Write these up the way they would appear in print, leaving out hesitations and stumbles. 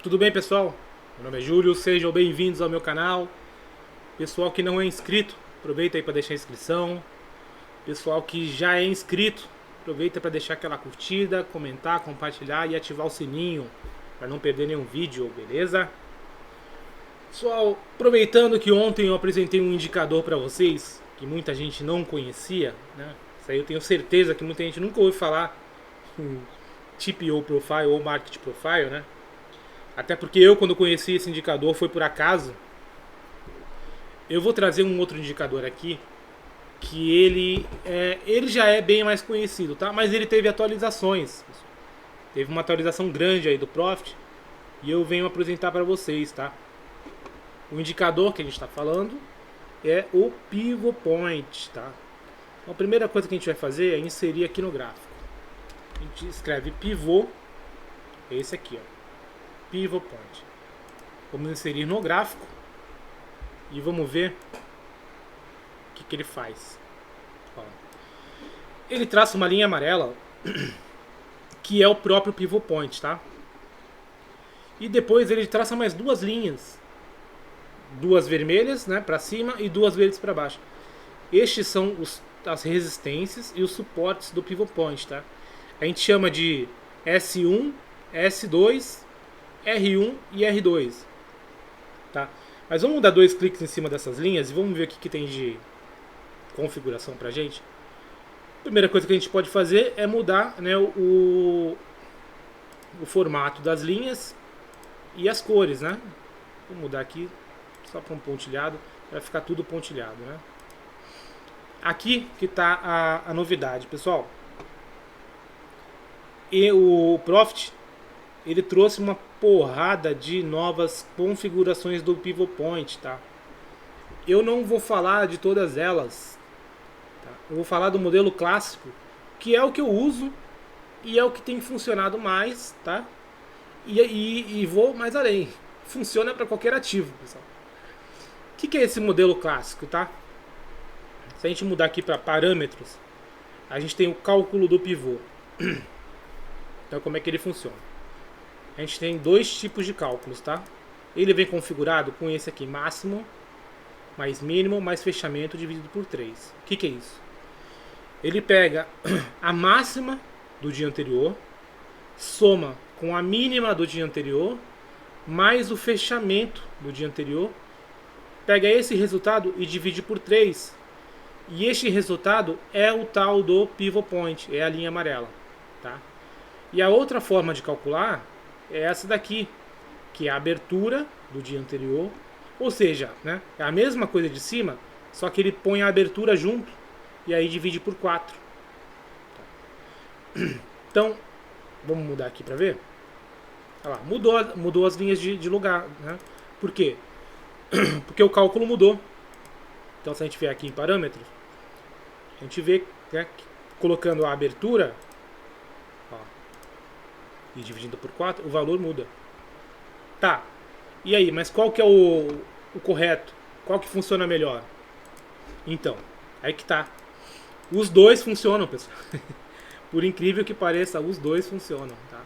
Tudo bem, pessoal? Meu nome é Júlio, sejam bem-vindos ao meu canal. Pessoal que não é inscrito, aproveita aí para deixar a inscrição. Pessoal que já é inscrito, aproveita para deixar aquela curtida, comentar, compartilhar e ativar o sininho para não perder nenhum vídeo, beleza? Pessoal, aproveitando que ontem eu apresentei um indicador para vocês que muita gente não conhecia, né? Isso aí eu tenho certeza que muita gente nunca ouviu falar, TPO Profile ou Market Profile, né? Até porque eu, quando conheci esse indicador, foi por acaso. Eu vou trazer um outro indicador aqui, que ele já é bem mais conhecido, tá? Mas ele teve atualizações. Teve uma atualização grande aí do Profit e eu venho apresentar para vocês, tá? O indicador que a gente está falando é o Pivot Point, tá? Então, a primeira coisa que a gente vai fazer é inserir aqui no gráfico. A gente escreve pivô, é esse aqui, ó. Pivot Point. Vamos inserir no gráfico e vamos ver o que ele faz. Ó. Ele traça uma linha amarela que é o próprio Pivot Point, tá? E depois ele traça mais duas linhas, duas vermelhas, né, para cima e duas verdes para baixo. Estes são as resistências e os suportes do Pivot Point, tá? A gente chama de S1, S2, R1 e R2, tá? Mas vamos dar dois cliques em cima dessas linhas e vamos ver o que tem de configuração pra gente. A primeira coisa que a gente pode fazer é mudar, né, o formato das linhas e as cores, né? Vou mudar aqui só para um pontilhado, vai ficar tudo pontilhado, né? Aqui que está a novidade, pessoal. E o Profit, ele trouxe uma porrada de novas configurações do Pivot Point, tá? Eu não vou falar de todas elas, tá? Eu vou falar do modelo clássico, que é o que eu uso e é o que tem funcionado mais, tá? E vou mais além. Funciona para qualquer ativo, pessoal. O que é esse modelo clássico, tá? Se a gente mudar aqui para parâmetros, a gente tem o cálculo do pivô. Então, como é que ele funciona? A gente tem dois tipos de cálculos, tá? Ele vem configurado com esse aqui, máximo, mais mínimo, mais fechamento dividido por 3. O que é isso? Ele pega a máxima do dia anterior, soma com a mínima do dia anterior, mais o fechamento do dia anterior, pega esse resultado e divide por 3. E este resultado é o tal do Pivot Point, é a linha amarela, tá? E a outra forma de calcular é essa daqui, que é a abertura do dia anterior, ou seja, né, é a mesma coisa de cima, só que ele põe a abertura junto e aí divide por 4. Então, vamos mudar aqui para ver. Olha lá, mudou as linhas de lugar, né? Por quê? Porque o cálculo mudou. Então, se a gente vier aqui em parâmetros, a gente vê, né, colocando a abertura, ó, e dividindo por 4, o valor muda. Tá, e aí, mas qual que é o correto? Qual que funciona melhor? Então, aí que tá. Os dois funcionam, pessoal. Por incrível que pareça, os dois funcionam, tá?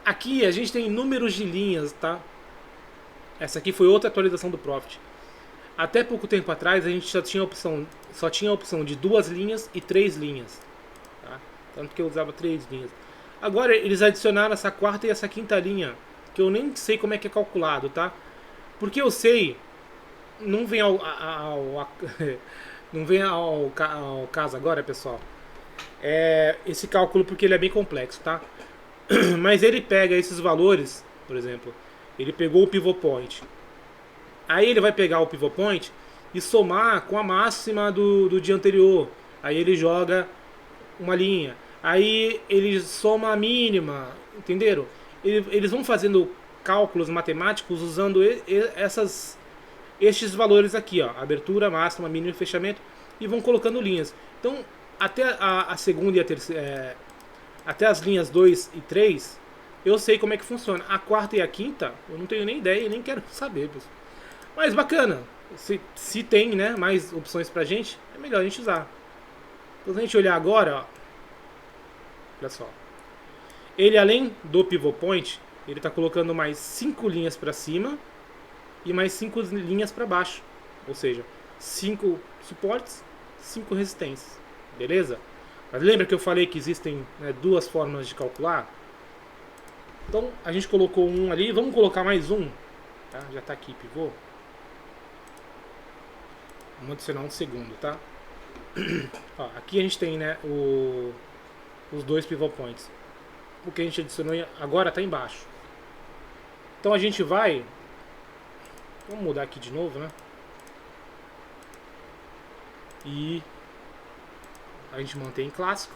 Aqui a gente tem números de linhas, tá? Essa aqui foi outra atualização do Profit. Até pouco tempo atrás a gente só tinha a opção de 2 linhas e 3 linhas, tá? Tanto que eu usava 3 linhas. Agora eles adicionaram essa quarta e essa quinta linha, que eu nem sei como é que é calculado, tá? Porque eu sei, não vem não vem ao caso agora, pessoal. Esse cálculo porque ele é bem complexo, tá? Mas ele pega esses valores, por exemplo, ele pegou o Pivot Point. Aí ele vai pegar o Pivot Point e somar com a máxima do dia anterior. Aí ele joga uma linha. Aí ele soma a mínima, entenderam? Eles vão fazendo cálculos matemáticos usando estes valores aqui, ó, abertura, máxima, mínima e fechamento, e vão colocando linhas. Então, até a segunda e a terceira, até as linhas 2 e 3, eu sei como é que funciona. A quarta e a quinta, eu não tenho nem ideia e nem quero saber, pessoal. Mas bacana, se tem, né, mais opções pra gente, é melhor a gente usar. Então, se a gente olhar agora, ó, olha só. Ele, além do Pivot Point, ele está colocando mais 5 linhas para cima e mais 5 linhas para baixo. Ou seja, 5 suportes, 5 resistências. Beleza? Mas lembra que eu falei que existem, né, duas formas de calcular? Então a gente colocou um ali, vamos colocar mais um. Tá? Já está aqui pivô. Vamos adicionar um segundo, tá? Ó, aqui a gente tem, né, os dois pivô points. O que a gente adicionou agora está embaixo. Então a gente vai... Vamos mudar aqui de novo, né? E a gente mantém em clássico.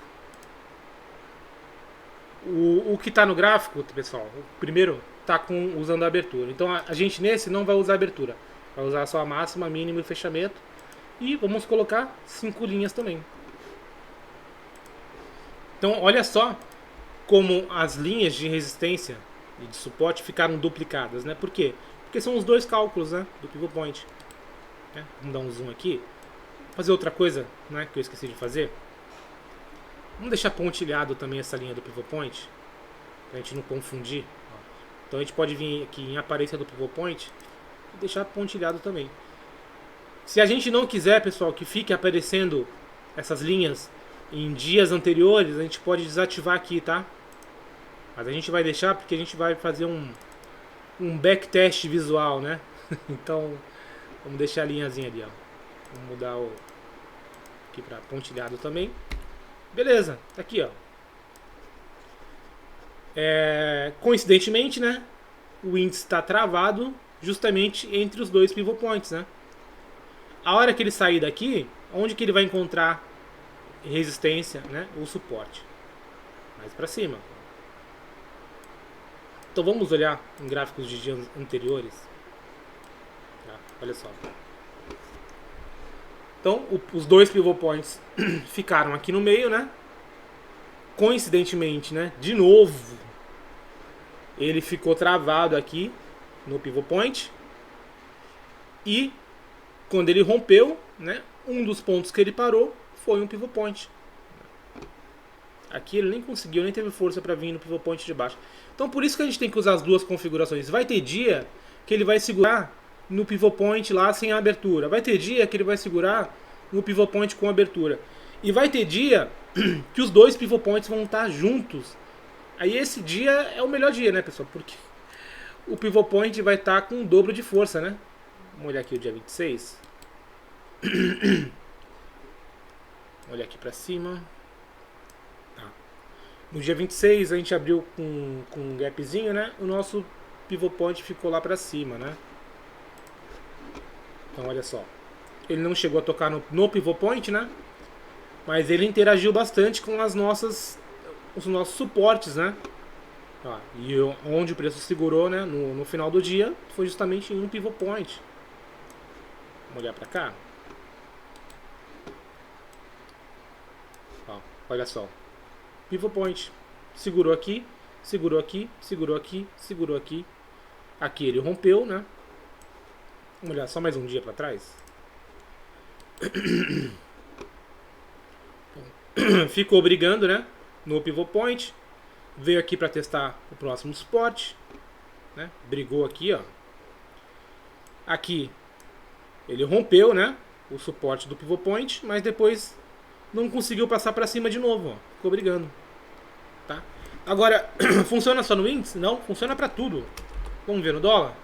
O que está no gráfico, pessoal, o primeiro está usando a abertura. Então a gente nesse não vai usar a abertura. Vai usar só a máxima, mínima e fechamento. E vamos colocar 5 linhas também. Então olha só como as linhas de resistência e de suporte ficaram duplicadas, né? Por quê? Porque são os dois cálculos, né, do pivot point. Vamos dar um zoom aqui. Fazer outra coisa, né, que eu esqueci de fazer. Vamos deixar pontilhado também essa linha do pivot point, para a gente não confundir. Então a gente pode vir aqui em aparência do pivot point e deixar pontilhado também. Se a gente não quiser, pessoal, que fique aparecendo essas linhas em dias anteriores, a gente pode desativar aqui, tá? Mas a gente vai deixar porque a gente vai fazer um backtest visual, né? Então vamos deixar a linhazinha ali, ó. Vamos mudar aqui para pontilhado também. Beleza, tá aqui, ó. Coincidentemente, né? O índice está travado justamente entre os dois pivot points, né? A hora que ele sair daqui, onde que ele vai encontrar resistência, né? O suporte mais para cima. Então vamos olhar em gráficos de dias anteriores. Tá? Olha só. Então os dois pivot points ficaram aqui no meio, né? Coincidentemente, né? De novo, ele ficou travado aqui no pivot point. E quando ele rompeu, né? Um dos pontos que ele parou foi um pivot point. Aqui ele nem conseguiu, nem teve força para vir no pivot point de baixo. Então por isso que a gente tem que usar as duas configurações. Vai ter dia que ele vai segurar no pivot point lá sem a abertura. Vai ter dia que ele vai segurar no pivot point com abertura. E vai ter dia que os dois pivot points vão estar juntos. Aí esse dia é o melhor dia, né, pessoal? Porque o pivot point vai estar com o dobro de força, né? Vamos olhar aqui o dia 26. Olha aqui para cima. Tá. No dia 26 a gente abriu com um gapzinho, né? O nosso pivot point ficou lá para cima, né? Então olha só. Ele não chegou a tocar no pivot point, né? Mas ele interagiu bastante com os nossos suportes, né? E onde o preço segurou, né? No final do dia foi justamente em um pivot point. Vamos olhar para cá. Olha só. Pivot point. Segurou aqui, segurou aqui, segurou aqui, segurou aqui. Aqui ele rompeu, né? Vamos olhar só mais um dia para trás. Ficou brigando, né? No pivot point. Veio aqui para testar o próximo suporte, né? Brigou aqui, ó. Aqui ele rompeu, né? O suporte do pivot point, mas depois não conseguiu passar para cima de novo, ó. Ficou brigando, tá? Agora, funciona só no índice? Não, funciona para tudo. Vamos ver no dólar?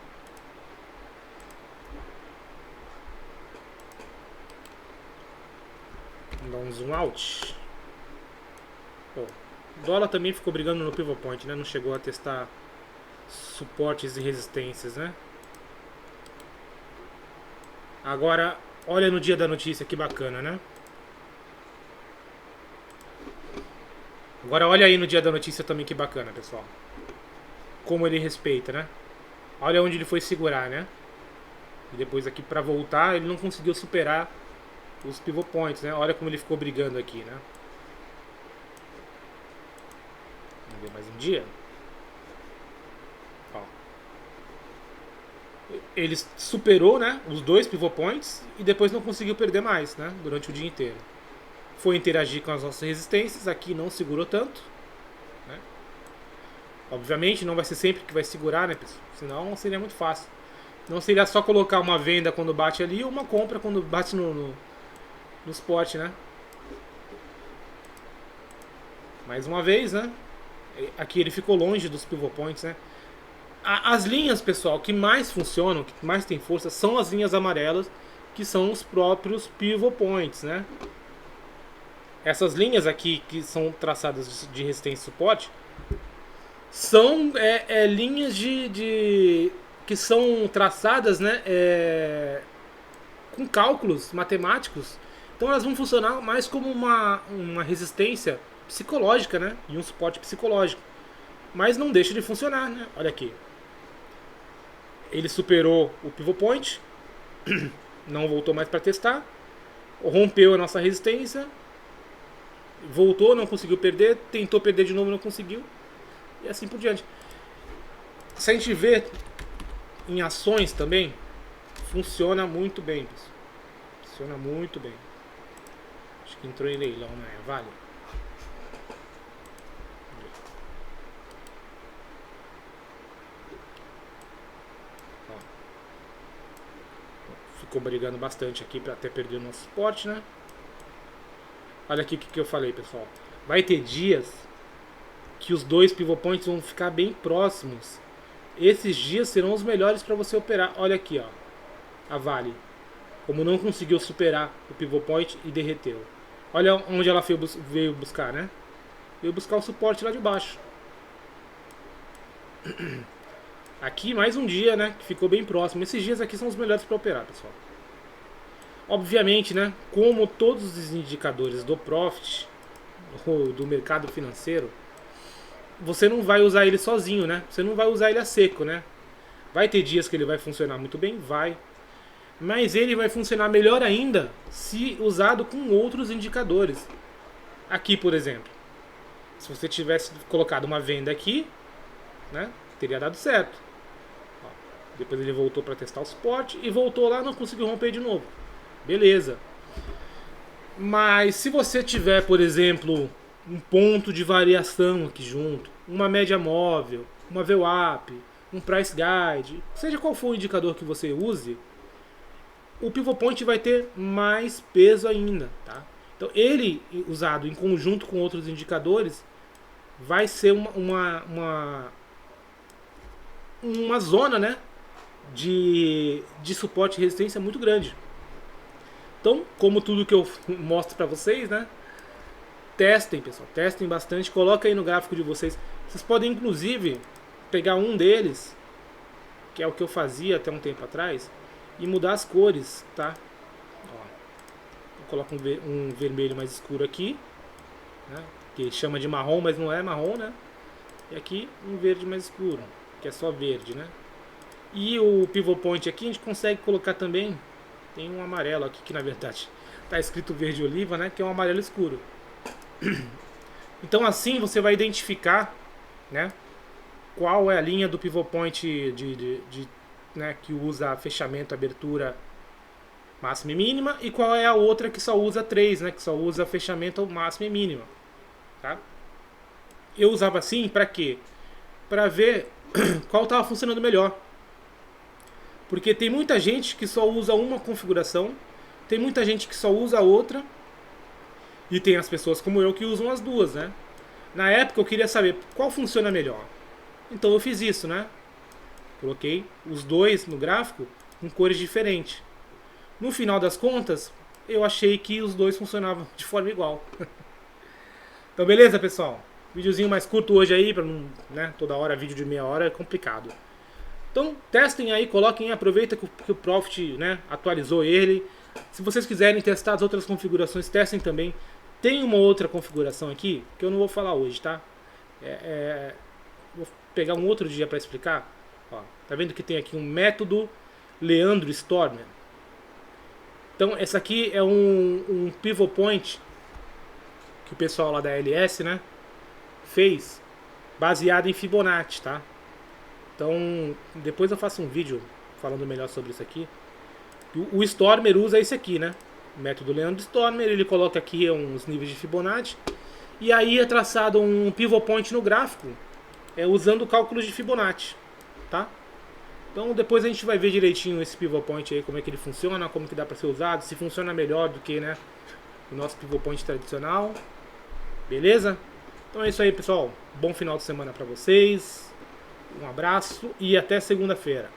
Vamos dar um zoom out. Bom, o dólar também ficou brigando no pivot point, né? Não chegou a testar suportes e resistências, né? Agora, olha no dia da notícia, que bacana, né? Agora olha aí no dia da notícia também, que bacana, pessoal. Como ele respeita, né? Olha onde ele foi segurar, né? E depois aqui para voltar, ele não conseguiu superar os pivot points, né? Olha como ele ficou brigando aqui, né? Vamos ver mais um dia. Ó. Ele superou, né, os dois pivot points e depois não conseguiu perder mais, né? Durante o dia inteiro. Foi interagir com as nossas resistências. Aqui não segurou tanto, né? Obviamente não vai ser sempre que vai segurar, né, pessoal? Senão seria muito fácil. Não seria só colocar uma venda quando bate ali ou uma compra quando bate no suporte, né? Mais uma vez, né? Aqui ele ficou longe dos pivot points, né? As linhas, pessoal, que mais funcionam, que mais tem força, são as linhas amarelas, que são os próprios pivot points, né? Essas linhas aqui, que são traçadas de resistência e suporte, são linhas que são traçadas, né, com cálculos matemáticos. Então elas vão funcionar mais como uma resistência psicológica, né, e um suporte psicológico. Mas não deixa de funcionar, né? Olha aqui. Ele superou o pivot point, não voltou mais para testar, rompeu a nossa resistência, voltou, não conseguiu perder, tentou perder de novo, não conseguiu, e assim por diante. Se a gente vê em ações também, funciona muito bem, pessoal. Funciona muito bem. Acho que entrou em leilão, né? Vale. Ficou brigando bastante aqui para até perder o nosso suporte, né? Olha aqui o que eu falei, pessoal. Vai ter dias que os dois pivot points vão ficar bem próximos. Esses dias serão os melhores para você operar. Olha aqui, ó. A Vale. Como não conseguiu superar o pivot point e derreteu. Olha onde ela veio buscar, né? Veio buscar o suporte lá de baixo. Aqui mais um dia, né, que ficou bem próximo. Esses dias aqui são os melhores para operar, pessoal. Obviamente, né, como todos os indicadores do Profit, do mercado financeiro, você não vai usar ele sozinho, né? Você não vai usar ele a seco, né? Vai ter dias que ele vai funcionar muito bem, vai. Mas ele vai funcionar melhor ainda se usado com outros indicadores. Aqui, por exemplo, se você tivesse colocado uma venda aqui, né, teria dado certo. Ó, depois ele voltou para testar o suporte e voltou lá, não conseguiu romper de novo. Beleza. Mas se você tiver, por exemplo, um ponto de variação aqui junto, uma média móvel, uma VWAP, um price guide, seja qual for o indicador que você use, o pivot point vai ter mais peso ainda, tá? Então ele usado em conjunto com outros indicadores vai ser uma zona, né, de suporte e resistência muito grande. Então, como tudo que eu mostro para vocês, né, testem, pessoal, testem bastante, coloquem aí no gráfico de vocês. Vocês podem inclusive pegar um deles, que é o que eu fazia até um tempo atrás, e mudar as cores, tá? Ó, eu coloco um vermelho mais escuro aqui, né, que chama de marrom, mas não é marrom, né? E aqui um verde mais escuro, que é só verde, né? E o pivot point aqui a gente consegue colocar também, tem um amarelo aqui que na verdade tá escrito verde oliva, né? Que é um amarelo escuro. Então assim você vai identificar, né, qual é a linha do pivot point né, que usa fechamento, abertura máxima e mínima, e qual é a outra que só usa 3, né, que só usa fechamento máxima e mínima, tá? Eu usava assim para quê? Para ver qual estava funcionando melhor. Porque tem muita gente que só usa uma configuração, tem muita gente que só usa outra, e tem as pessoas como eu que usam as duas, né? Na época eu queria saber qual funciona melhor. Então eu fiz isso, né? Coloquei os dois no gráfico com cores diferentes. No final das contas, eu achei que os dois funcionavam de forma igual. Então beleza, pessoal? Videozinho mais curto hoje aí, para não, né, toda hora vídeo de meia hora é complicado. Então testem aí, coloquem, aproveita que o Profit, né, atualizou ele. Se vocês quiserem testar as outras configurações, testem também. Tem uma outra configuração aqui que eu não vou falar hoje, tá? Vou pegar um outro dia para explicar. Ó, tá vendo que tem aqui um método Leandro Stormer? Então essa aqui é um pivot point que o pessoal lá da LS, né, fez baseado em Fibonacci, tá? Então depois eu faço um vídeo falando melhor sobre isso aqui. O Stormer usa esse aqui, né? O método Leandro Stormer, ele coloca aqui uns níveis de Fibonacci e aí é traçado um pivot point no gráfico usando cálculos de Fibonacci, tá? Então depois a gente vai ver direitinho esse pivot point aí, como é que ele funciona, como que dá para ser usado, se funciona melhor do que, né, o nosso pivot point tradicional. Beleza? Então é isso aí, pessoal. Bom final de semana para vocês. Um abraço e até segunda-feira.